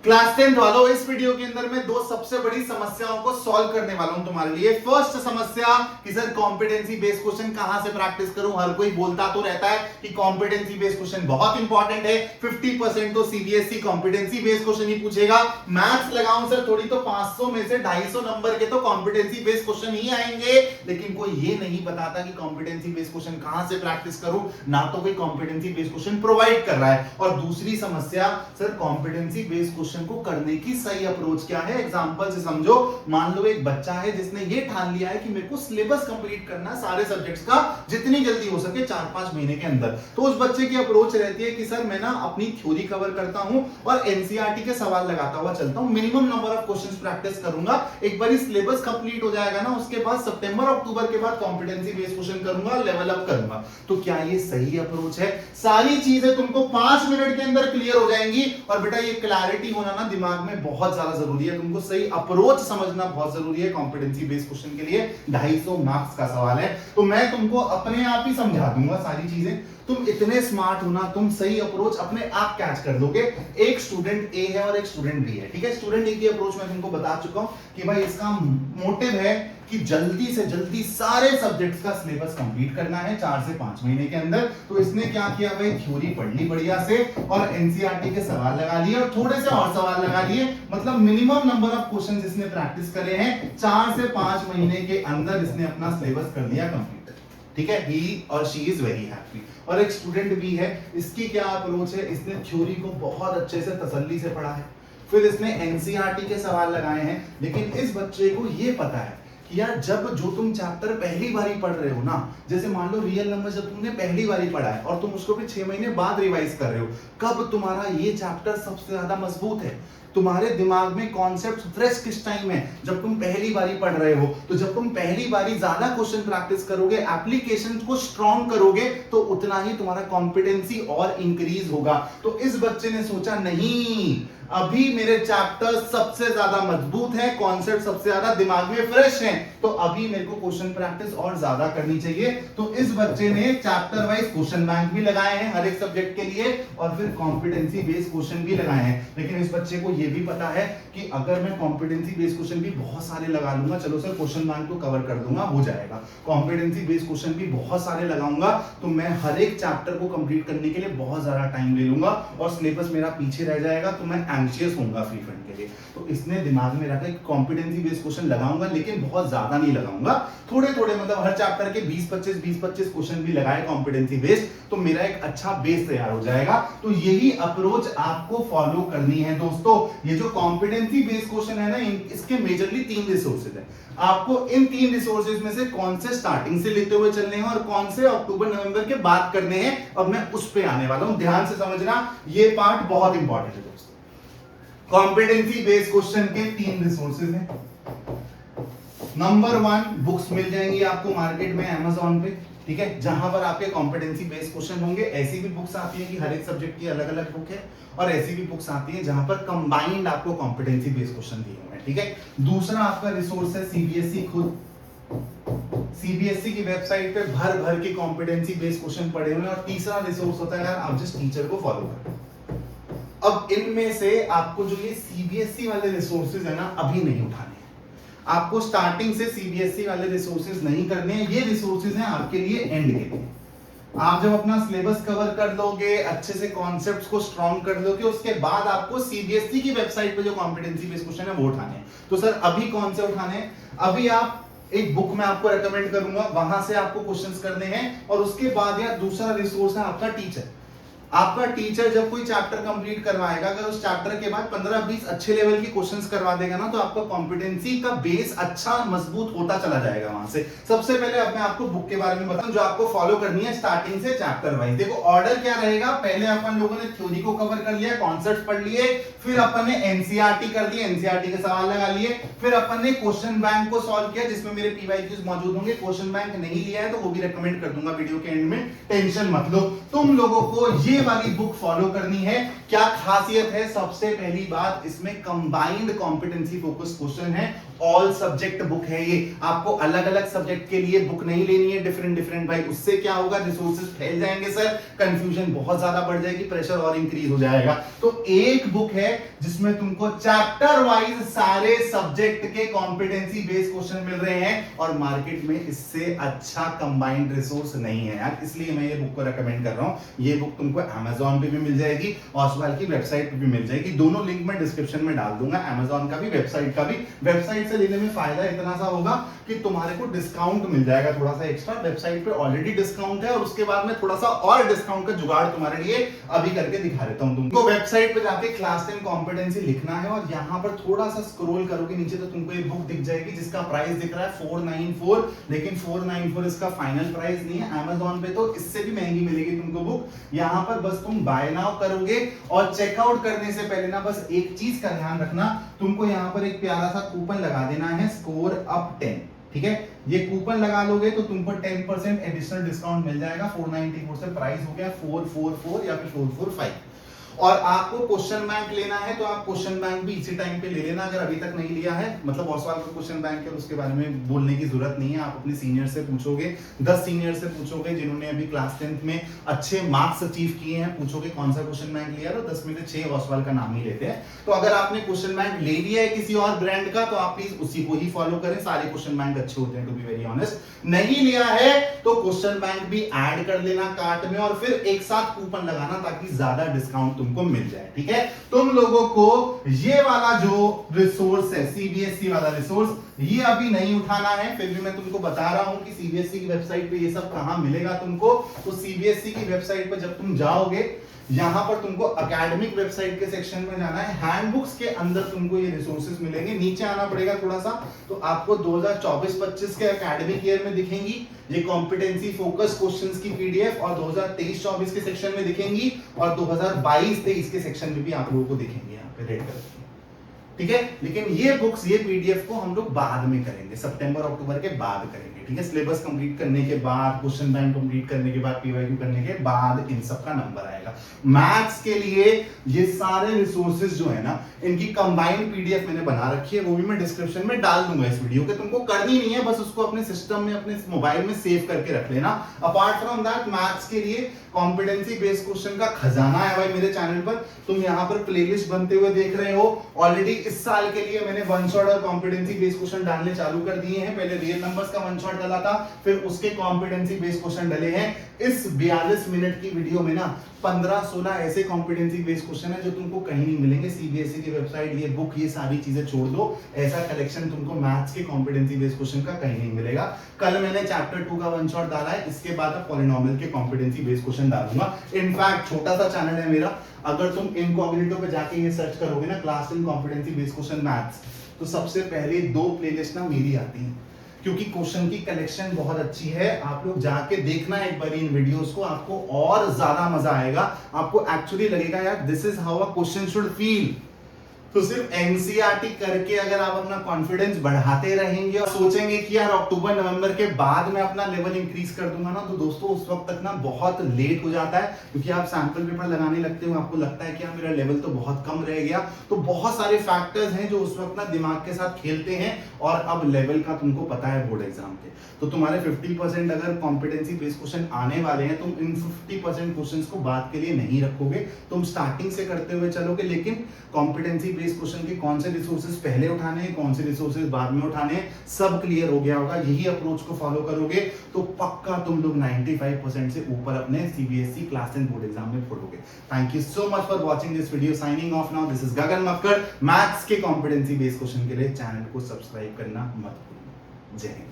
Class 10 वालों, इस video के अंदर मैं दो सबसे बड़ी समस्याओं को सॉल्व करने वाला हूं तुम्हारे लिए। फर्स्ट समस्या कि सर कॉम्पिटेंसी बेस्ड क्वेश्चन कहां से प्रैक्टिस करूं। हर कोई बोलता तो रहता है कि कॉम्पिटेंसी बेस्ड क्वेश्चन बहुत इंपॉर्टेंट है, 50% तो सीबीएसई कॉम्पिटेंसी बेस्ड क्वेश्चन ही पूछेगा। मैथ्स लगाऊं सर थोड़ी तो 500 में से 250 नंबर के तो कॉम्पिटेंसी बेस्ड क्वेश्चन ही आएंगे, लेकिन कोई ये नहीं बताता कि कॉम्पिटेंसी बेस्ड क्वेश्चन कहां से प्रैक्टिस करूं। ना तो कोई कॉम्पिटेंसी बेस्ड क्वेश्चन प्रोवाइड कर रहा है। और दूसरी समस्या, सर कॉम्पिटेंसी बेस्ड क्वेश्चन को करने की सही अप्रोच क्या है। एग्जांपल से समझो, मान लो एक बच्चा है जिसने ये ठान लिया है कि मेरे को सिलेबस कंप्लीट करना है सारे सब्जेक्ट्स का जितनी जल्दी हो सके 4-5 महीने के अंदर। तो उस बच्चे की अप्रोच रहती है कि सर मैं ना अपनी थ्योरी कवर करता हूं और एनसीईआरटी के सवाल लगाता हुआ चलता हूं, minimum number of questions practice करूंगा, एक बार सिलेबस कंप्लीट हो जाएगा ना, उसके बाद सितंबर अक्टूबर के बाद कॉम्पिटेंसी बेस्ड क्वेश्चन करूंगा, लेवल अप करूंगा। तो क्या ये सही अप्रोच है? सारी चीजें तुमको 5 मिनट के अंदर क्लियर हो जाएंगी। और बेटा ये क्लैरिटी होना ना दिमाग में बहुत ज्यादा जरूरी है, तुमको सही अप्रोच समझना बहुत जरूरी है। कॉम्पिटेंसी बेस्ड क्वेश्चन के लिए 250 मार्क्स का सवाल है, तो मैं तुमको अपने आप ही समझा दूंगा सारी चीजें। तुम इतने स्मार्ट हो ना, तुम सही अप्रोच अपने आप कैच कर लोगे। एक स्टूडेंट ए है और एक स्टूडेंट बी है, ठीक है। स्टूडेंट ए की अप्रोच मैं तुमको बता चुका हूं कि भाई इसका मोटिव है कि जल्दी से जल्दी सारे सब्जेक्ट्स का सिलेबस कंप्लीट करना है 4 से 5 महीने के अंदर। तो इसने क्या किया भाई, थ्योरी पढ़ ली बढ़िया से और एनसीईआरटी के सवाल लगा लिए और थोड़े से और सवाल लगा लिए, मतलब मिनिमम नंबर ऑफ क्वेश्चन इसने प्रैक्टिस करे हैं। 4 से 5 महीने के अंदर इसने अपना सिलेबस कर लिया कंप्लीट, ठीक है। ही और शी इज वेरी हैप्पी। और एक स्टूडेंट भी है, इसकी क्या अप्रोच है, इसने थ्योरी को बहुत अच्छे से तसल्ली से पढ़ा है, फिर इसने एनसीईआरटी के सवाल लगाए हैं। लेकिन इस बच्चे को यह पता है कि यार जब जो तुम चैप्टर पहली बारी पढ़ रहे हो ना, जैसे मान लो रियल नंबर जब तुमने पहली बारी पढ़ा है और तुम उसको फिर 6 महीने बाद रिवाइज कर रहे हो, कब तुम्हारा ये चैप्टर सबसे ज्यादा मजबूत है, तुम्हारे दिमाग में कॉन्सेप्ट फ्रेश किस टाइम है, जब तुम पहली बारी पढ़ रहे हो। तो जब तुम पहली बारी ज्यादा क्वेश्चन प्रैक्टिस करोगे, एप्लीकेशन को स्ट्रॉन्ग करोगे, तो उतना ही तुम्हारा कॉम्पिटेंसी और इंक्रीज होगा। तो इस बच्चे ने सोचा नहीं, अभी मेरे चैप्टर सबसे ज्यादा मजबूत है, कॉन्सेप्ट सबसे ज्यादा दिमाग में फ्रेश है, तो अभी मेरे को क्वेश्चन प्रैक्टिस और ज्यादा करनी चाहिए। तो इस बच्चे ने चैप्टर वाइज क्वेश्चन बैंक भी लगाए हैं हर एक सब्जेक्ट के लिए और फिर कॉम्पिटेंसी बेस्ड क्वेश्चन भी लगाए हैं। लेकिन इस बच्चे को यह भी पता है कि अगर मैं कॉम्पिटेंसी बेस्ड क्वेश्चन भी बहुत सारे लगा लूंगा, चलो सर क्वेश्चन बैंक तो कवर कर दूंगा, हो जाएगा, कॉम्पिटेंसी बेस्ड क्वेश्चन भी बहुत सारे लगाऊंगा तो मैं हर एक चैप्टर को कंप्लीट करने के लिए बहुत ज्यादा टाइम ले लूंगा और सिलेबस मेरा पीछे रह जाएगा, तो मैं एंग्शियस होऊंगा फ्री फंड के लिए। तो इसने दिमाग में रखा कि कॉम्पिटेंसी बेस्ड क्वेश्चन लगाऊंगा, लेकिन बहुत ज्यादा नहीं लगाऊंगा, थोड़े थोड़े, मतलब हर चैप्टर के 20-25 क्वेश्चन भी लगाए कॉम्पिटेंसी बेस्ड, तो मेरा एक अच्छा बेस तैयार हो जाएगा। तो यही अप्रोच आपको फॉलो करनी है दोस्तों। ये जो कॉम्पिटेंसी बेस्ड क्वेश्चन है ना, इसके मेजरली 3 रिसोर्सेज है। आपको इन 3 रिसोर्सेज में से कौन से स्टार्टिंग से लेते हुए चलने हैं और कौन से अक्टूबर नवंबर के बाद करने हैं, अब मैं उस पे आने वाला हूं। ध्यान से समझना, ये पार्ट बहुत इंपॉर्टेंट है दोस्तों। कॉम्पिटेंसी बेस्ड क्वेश्चन के 3 रिसोर्सेज हैं। नंबर 1, बुक्स मिल जाएंगी आपको मार्केट में अमेज़न पे, ठीक है, जहां पर आपके कॉम्पिटेंसी बेस्ड क्वेश्चन होंगे। ऐसी भी बुक्स आती है कि हर एक सब्जेक्ट की अलग अलग बुक है, और ऐसी भी बुक्स आती है जहां पर कंबाइंड आपको कॉम्पिटेंसी बेस्ड क्वेश्चन दिए हुए हैं, ठीक है। दूसरा आपका रिसोर्स है सीबीएसई खुद। सीबीएसई की वेबसाइट पे भर भर के कॉम्पिटेंसी बेस्ड क्वेश्चन पड़े हुए हैं। और तीसरा रिसोर्स होता है यार, आप जिस टीचर को फॉलो करें। अब इनमें से आपको जो ये सीबीएसई वाले रिसोर्सेज है ना, अभी नहीं उठाने हैं। आपको स्टार्टिंग से सीबीएसई वाले रिसोर्सेज नहीं करने हैं, ये रिसोर्सेज हैं आपके लिए एंड के लिए। आप जब अपना सिलेबस कवर कर लोगे, अच्छे से कॉन्सेप्ट्स को स्ट्रॉन्ग कर लोगे, उसके बाद आपको सीबीएसई की वेबसाइट पे जो कॉम्पिटेंसी बेस्ड क्वेश्चन है वो उठाने हैं। तो सर अभी कौन से उठाने हैं? अभी आप एक बुक में आपको रेकमेंड करूंगा, वहां से आपको क्वेश्चंस करने हैं। और उसके बाद यार दूसरा रिसोर्स है आपका टीचर। आपका टीचर जब कोई चैप्टर कंप्लीट करवाएगा, अगर उस चैप्टर के बाद 15-20 अच्छे लेवल के क्वेश्चंस करवा देगा ना, तो आपका कॉम्पिटेंसी का बेस अच्छा मजबूत होता चला जाएगा वहां से। सबसे पहले अब मैं आपको बुक के बारे में बताऊं जो आपको फॉलो करनी है स्टार्टिंग से चैप्टर वाइज। देखो ऑर्डर क्या रहेगा, पहले अपन लोगों ने थ्योरी को कवर कर लिया, कॉन्सेप्ट पढ़ लिए, फिर अपन ने एनसीईआरटी कर दी, एनसीईआरटी के सवाल लगा लिए, फिर अपन ने क्वेश्चन बैंक को सॉल्व किया जिसमें मेरे पीवाईक्यूज मौजूद होंगे। क्वेश्चन बैंक नहीं लिया है तो वो भी रेकमेंड कर दूंगा वीडियो के एंड में, टेंशन मत लो। तुम लोगों को ये वाली बुक फॉलो करनी है। क्या खासियत है? सबसे पहली बात, इसमें कंबाइंड कॉम्पिटेंसी फोकस क्वेश्चन है, ऑल सब्जेक्ट बुक है ये। आपको अलग अलग सब्जेक्ट के लिए बुक नहीं लेनी है डिफरेंट डिफरेंट भाई, उससे क्या होगा, रिसोर्सेज फैल जाएंगे सर, कंफ्यूजन बहुत ज्यादा बढ़ जाएगी, प्रेशर और इंक्रीज हो जाएगा। तो एक बुक है जिसमें तुमको चैप्टर वाइज सारे सब्जेक्ट के कॉम्पिटेंसी बेस्ड क्वेश्चन मिल रहे हैं, और मार्केट में इससे अच्छा कंबाइंड रिसोर्स नहीं है यार, इसलिए मैं ये बुक को रेकमेंड कर रहा हूं। ये बुक तुमको Amazon पे भी मिल जाएगी, ऑसवाल की वेबसाइट पे भी मिल जाएगी, दोनों लिंक मैं डिस्क्रिप्शन में डाल दूंगा, Amazon का भी वेबसाइट का भी। वेबसाइट से लेने में फायदा इतना सा होगा कि तुम्हारे को डिस्काउंट मिल जाएगा थोड़ा सा एक्स्ट्रा, वेबसाइट पे ऑलरेडी डिस्काउंट है, और उसके बाद में थोड़ा सा और डिस्काउंट का जुगाड़ तुम्हारे लिए अभी करके दिखा देता हूं तुमको। वेबसाइट पे जाके क्लास 10 कॉम्पिटेंसी लिखना है, और यहां पर थोड़ा सा स्क्रॉल करोगे नीचे तो तुमको ये बुक दिख जाएगी जिसका प्राइस दिख रहा है 494, लेकिन 494 इसका फाइनल प्राइस नहीं है, Amazon पे तो इससे भी महंगी मिलेगी तुमको बुक। यहां पर बस तुम बाय नाउ करोगे, और चेकआउट करने से पहले ना बस एक चीज का ध्यान रखना, तुमको यहां पर एक प्यारा सा कूपन लगा देना है, स्कोर अप 10, ठीक है। ये कूपन लगा लोगे तो तुमको 10% एडिशनल डिस्काउंट मिल जाएगा, 494 से प्राइस हो गया 444 या फिर 445। और आपको क्वेश्चन बैंक लेना है तो आप क्वेश्चन बैंक भी इसी टाइम पे ले लेना, अगर अभी तक नहीं लिया है, मतलब ऑसवाल का क्वेश्चन बैंक है, उसके बारे में बोलने की जरूरत नहीं है, आप अपने सीनियर से पूछोगे, 10 सीनियर से पूछोगे जिन्होंने अभी क्लास 10th में अच्छे मार्क्स अचीव किए हैं, पूछोगे कौन सा क्वेश्चन बैंक लिया, तो 10 में से 6 ऑसवाल का नाम ही लेते हैं। तो अगर आपने क्वेश्चन बैंक ले लिया है किसी और ब्रांड का तो आप प्लीज उसी को ही फॉलो करें, सारे क्वेश्चन बैंक अच्छे होते हैं टू बी वेरी ऑनेस्ट। नहीं लिया है तो क्वेश्चन बैंक भी ऐड कर लेना कार्ट में, और फिर एक साथ कूपन लगाना ताकि ज्यादा डिस्काउंट तुमको मिल जाए, ठीक है। तुम लोगों को ये वाला जो रिसोर्स है, सीबीएसई वाला रिसोर्स, ये अभी नहीं उठाना है, फिर भी मैं तुमको बता रहा हूं कि सीबीएसई की वेबसाइट पे ये सब कहां मिलेगा तुमको। तो सीबीएसई की वेबसाइट पर जब तुम जाओगे, यहां पर तुमको एकेडमिक वेबसाइट के सेक्शन में जाना है, हैंडबुक्स के अंदर तुमको ये रिसोर्सेज मिलेंगे, नीचे आना पड़ेगा थोड़ा सा, तो आपको 2024-25 के एकेडमिक ईयर में दिखेंगी ये कॉम्पिटेंसी फोकस क्वेश्चंस की पीडीएफ, और 2023-24 के सेक्शन में दिखेंगी, और 2022-23 के सेक्शन में भी आप लोगों को दिखेंगे यहाँ पे रेड कलर, ठीक है। लेकिन ये बुक्स, ये पीडीएफ को हम लोग बाद में करेंगे, सितंबर अक्टूबर के बाद करेंगे, ठीक है। सिलेबस कंप्लीट करने के बाद, क्वेश्चन बैंक कंप्लीट करने के बाद, पीवाईक्यू करने के बाद इन सब का नंबर आएगा। मैथ्स के लिए ये सारे रिसोर्सेज जो है ना, इनकी कंबाइंड पीडीएफ मैंने बना रखी है, वो भी मैं डिस्क्रिप्शन में डाल दूंगा इस वीडियो के, तुमको करनी नहीं है, बस उसको अपने सिस्टम में, अपने मोबाइल में सेव करके रख लेना। अपार्ट फ्रॉम दैट, मैथ्स के लिए कॉम्पिटेंसी बेस्ड क्वेश्चन का खजाना है भाई मेरे चैनल पर, तुम यहाँ पर प्लेलिस्ट बनते हुए देख रहे हो। ऑलरेडी इस साल के लिए मैंने वन शॉट और कॉम्पिटेंसी बेस्ड क्वेश्चन डालने चालू कर दिए हैं, पहले रियल नंबर्स का वन शॉट डाला था, फिर उसके कॉम्पिटेंसी बेस्ड क्वेश्चन डले हैं। इस 42 मिनट की वीडियो में ना 15-16 ऐसे कॉम्पिटेंसी बेस्ड क्वेश्चन है जो तुमको कहीं नहीं मिलेंगे, सीबीएसई की वेबसाइट, ये बुक, ये सारी चीजें छोड़ दो, ऐसा कलेक्शन तुमको मैथ्स के कॉम्पिटेंसी बेस्ड क्वेश्चन का कहीं नहीं मिलेगा। कल मैंने चैप्टर 2 का वन शॉट डाला है, इसके बाद अब पॉलिनोमियल के कॉम्पिटेंसी बेस्ड क्वेश्चन डालूंगा। इनफैक्ट छोटा सा चैनल है मेरा, अगर तुम इनकॉग्निटो पे जाके ये सर्च करोगे ना, class 10 competency based question maths, तो सबसे पहले 2 प्लेलिस्ट ना मेरी आती है, क्योंकि क्वेश्चन की कलेक्शन बहुत अच्छी है। आप लोग जाके देखना एक बार इन वीडियोस को, आपको और ज्यादा मजा आएगा, आपको एक्चुअली लगेगा यार this is how a question should feel. तो सिर्फ एनसीईआरटी करके अगर आप अपना कॉन्फिडेंस बढ़ाते रहेंगे और सोचेंगे कि यार अक्टूबर नवंबर के बाद मैं अपना लेवल इंक्रीज कर दूंगा ना, तो दोस्तों उस वक्त तक ना बहुत लेट हो जाता है, क्योंकि आप सैंपल पेपर लगाने लगते हो, आपको लगता है कि यार मेरा लेवल तो बहुत कम रह गया। तो बहुत सारे फैक्टर्स हैं जो उस वक्त ना दिमाग के साथ खेलते हैं, और अब लेवल का तुमको पता है बोर्ड एग्जाम पे, तो तुम्हारे 50% अगर कॉम्पिटेंसी बेस्ड क्वेश्चन आने वाले हैं, तुम इन 50% क्वेश्चंस को बाद के लिए नहीं रखोगे, तुम स्टार्टिंग से करते हुए चलोगे। लेकिन कॉम्पिटेंसी बेस्ड क्वेश्चन के कौन से रिसोर्सेज पहले उठाने हैं, कौन से रिसोर्सेज बाद में उठाने हैं, सब क्लियर हो गया होगा। यही अप्रोच को फॉलो करोगे तो पक्का तुम लोग 95% से ऊपर अपने सीबीएसई क्लास 10 बोर्ड एग्जाम में फोड़ोगे। Thank you so much for watching this video, signing off now, this is Gagan Makkar. Maths के कॉम्पिटेंसी बेस्ड क्वेश्चन के लिए चैनल को सब्सक्राइब करना मत भूलना। जय हिंद।